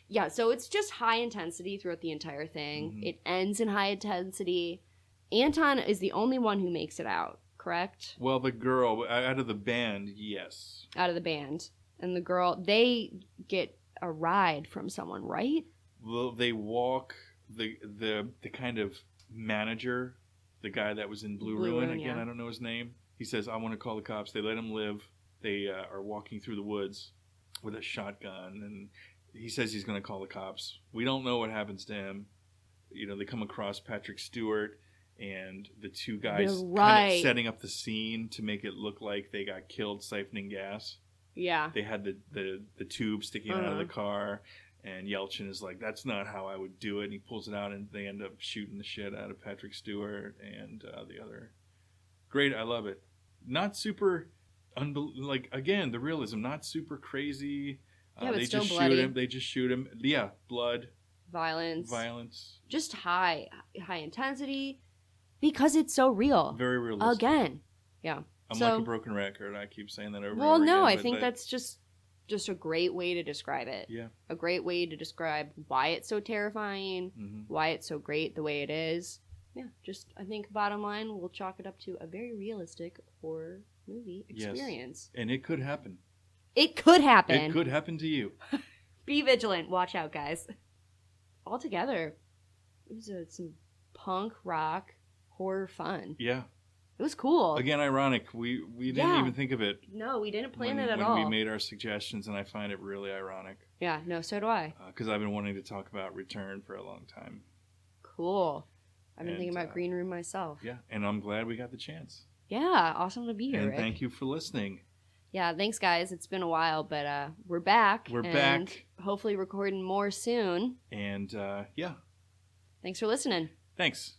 Yeah, so it's just high intensity throughout the entire thing. Mm-hmm. It ends in high intensity. Anton is the only one who makes it out, correct? Well, the girl, out of the band, yes. Out of the band. And the girl, they get a ride from someone, right? Well, they walk, the kind of manager, the guy that was in Blue Ruin again, yeah. I don't know his name. He says, I want to call the cops. They let him live. They are walking through the woods with a shotgun, and he says he's going to call the cops. We don't know what happens to him. You know, they come across Patrick Stewart and the 2 guys kind of setting up the scene to make it look like they got killed siphoning gas. Yeah. They had the tube sticking out of the car, and Yelchin is like, that's not how I would do it. And he pulls it out, and they end up shooting the shit out of Patrick Stewart and the other. Great, I love it. Not super, again, the realism, not super crazy. Yeah, but they still just bloody. shoot him. They just shoot him. Yeah, blood. Violence. Just high intensity because it's so real. Very realistic. Again. Yeah. I'm like a broken record. I keep saying that over and over Well, no, again, I think that's just a great way to describe it. Yeah. A great way to describe why it's so terrifying, why it's so great the way it is. Yeah, just I think bottom line, we'll chalk it up to a very realistic horror movie experience. Yes. And it could happen. It could happen. It could happen to you. Be vigilant. Watch out, guys. Altogether, it was some punk rock horror fun. Yeah. It was cool. Again, ironic. We didn't even think of it. No, we didn't plan it at when all. we made our suggestions, and I find it really ironic. Yeah, no, so do I. Because I've been wanting to talk about Return for a long time. Cool. I've been thinking about Green Room myself. Yeah, and I'm glad we got the chance. Yeah, awesome to be here, And Rick. thank you for listening. Yeah, thanks, guys. It's been a while, but we're back. We're back. Hopefully recording more soon. And, yeah. Thanks for listening. Thanks.